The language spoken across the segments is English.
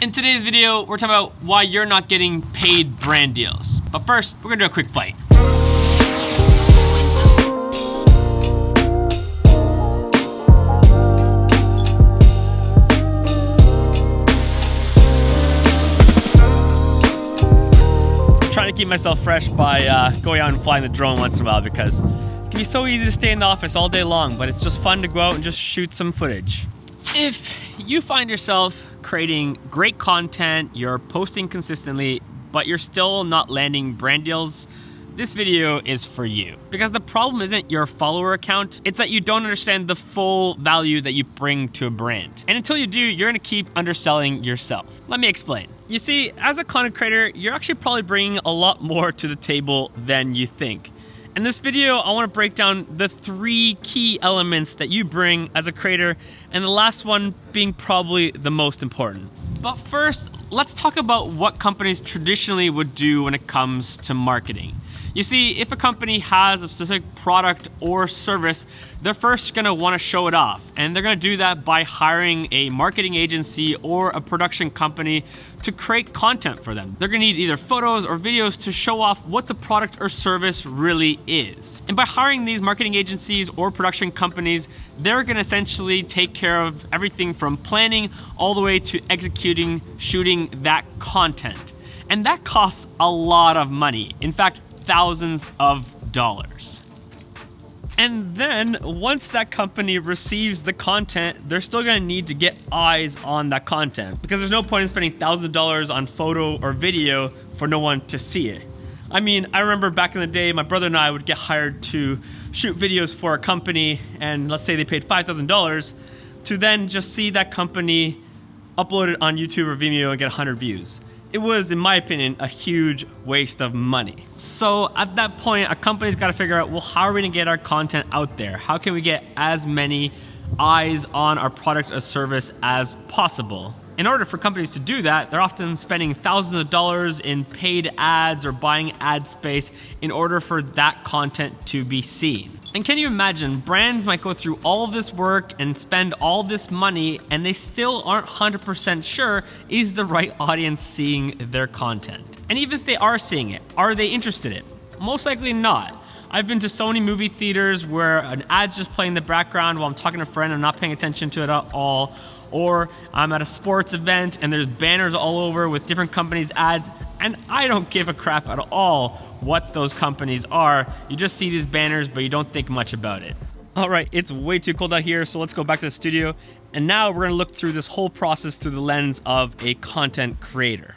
In today's video, we're talking about why you're not getting paid brand deals. But first, we're gonna do a quick fight. Trying to keep myself fresh by going out and flying the drone once in a while because it can be so easy to stay in the office all day long, but it's just fun to go out and just shoot some footage. If you find yourself creating great content, you're posting consistently, but you're still not landing brand deals, this video is for you. Because the problem isn't your follower count, it's that you don't understand the full value that you bring to a brand. And until you do, you're gonna keep underselling yourself. Let me explain. You see, as a content creator, you're actually probably bringing a lot more to the table than you think. In this video, I want to break down the 3 key elements that you bring as a creator, and the last one being probably the most important. But first, let's talk about what companies traditionally would do when it comes to marketing. You see, if a company has a specific product or service, they're first gonna wanna show it off. And they're gonna do that by hiring a marketing agency or a production company to create content for them. They're gonna need either photos or videos to show off what the product or service really is. And by hiring these marketing agencies or production companies, they're gonna essentially take care of everything from planning all the way to executing, shooting that content. And that costs a lot of money. In fact, thousands of dollars. And then once that company receives the content, they're still gonna need to get eyes on that content because there's no point in spending thousands of dollars on photo or video for no one to see it. I mean, I remember back in the day, my brother and I would get hired to shoot videos for a company, and let's say they paid $5,000 to then just see that company upload it on YouTube or Vimeo and get 100 views. It was, in my opinion, a huge waste of money. So at that point, a company's gotta figure out, well, how are we gonna get our content out there? How can we get as many eyes on our product or service as possible? In order for companies to do that, they're often spending thousands of dollars in paid ads or buying ad space in order for that content to be seen. And can you imagine, brands might go through all of this work and spend all this money and they still aren't 100% sure is the right audience seeing their content. And even if they are seeing it, are they interested in it? Most likely not. I've been to so many movie theaters where an ad's just playing in the background while I'm talking to a friend and I'm not paying attention to it at all. Or I'm at a sports event and there's banners all over with different companies' ads, and I don't give a crap at all what those companies are. You just see these banners, but you don't think much about it. All right, it's way too cold out here, so let's go back to the studio. And now we're gonna look through this whole process through the lens of a content creator.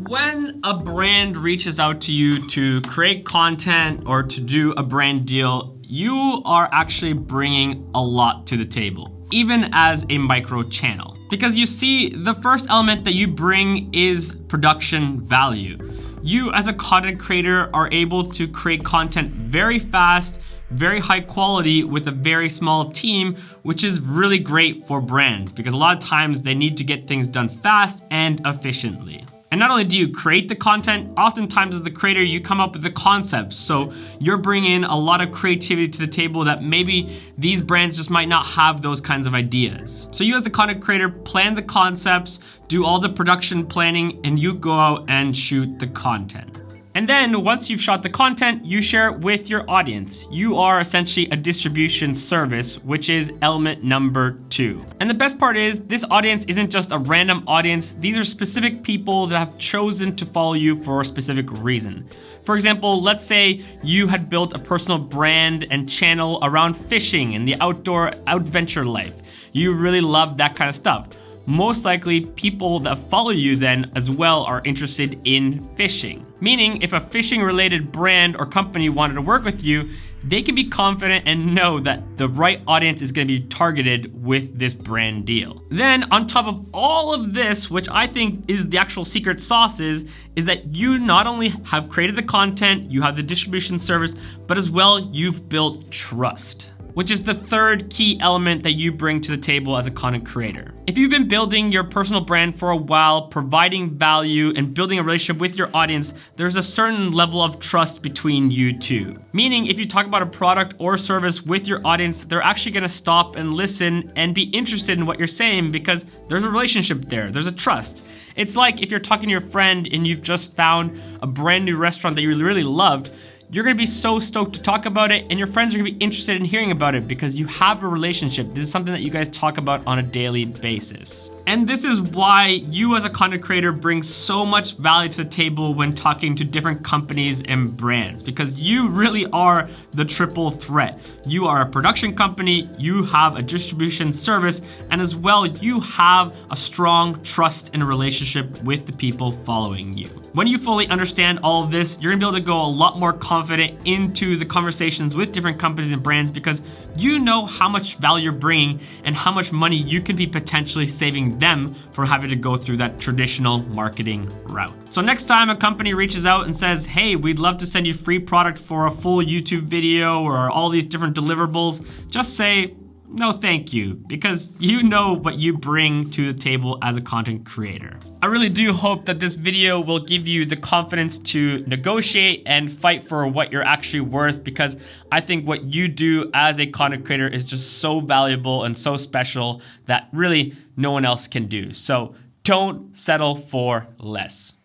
When a brand reaches out to you to create content or to do a brand deal, you are actually bringing a lot to the table, even as a micro channel. Because you see, the first element that you bring is production value. You as a content creator are able to create content very fast, very high quality with a very small team, which is really great for brands because a lot of times they need to get things done fast and efficiently. And not only do you create the content, oftentimes as the creator, you come up with the concepts. So you're bringing a lot of creativity to the table that maybe these brands just might not have those kinds of ideas. So you as the content creator plan the concepts, do all the production planning, and you go out and shoot the content. And then once you've shot the content, you share it with your audience. You are essentially a distribution service, which is element number 2. And the best part is this audience isn't just a random audience. These are specific people that have chosen to follow you for a specific reason. For example, let's say you had built a personal brand and channel around fishing and the outdoor adventure life. You really love that kind of stuff. Most likely people that follow you then as well are interested in fishing. Meaning if a fishing related brand or company wanted to work with you, they can be confident and know that the right audience is going to be targeted with this brand deal. Then on top of all of this, which I think is the actual secret sauce is that you not only have created the content, you have the distribution service, but as well you've built trust. which is the third key element that you bring to the table as a content creator. If you've been building your personal brand for a while, providing value and building a relationship with your audience, there's a certain level of trust between you two. Meaning, if you talk about a product or service with your audience, they're actually gonna stop and listen and be interested in what you're saying because there's a relationship there, there's a trust. It's like if you're talking to your friend and you've just found a brand new restaurant that you really loved, you're gonna be so stoked to talk about it, and your friends are gonna be interested in hearing about it because you have a relationship. This is something that you guys talk about on a daily basis. And this is why you as a content creator bring so much value to the table when talking to different companies and brands, because you really are the triple threat. You are a production company, you have a distribution service, and as well, you have a strong trust and a relationship with the people following you. When you fully understand all of this, you're gonna be able to go a lot more confident into the conversations with different companies and brands because you know how much value you're bringing and how much money you could be potentially saving them for having to go through that traditional marketing route. So next time a company reaches out and says, hey, we'd love to send you free product for a full YouTube video or all these different deliverables, just say, no thank you, because you know what you bring to the table as a content creator. I really do hope that this video will give you the confidence to negotiate and fight for what you're actually worth, because I think what you do as a content creator is just so valuable and so special that really no one else can do. So don't settle for less.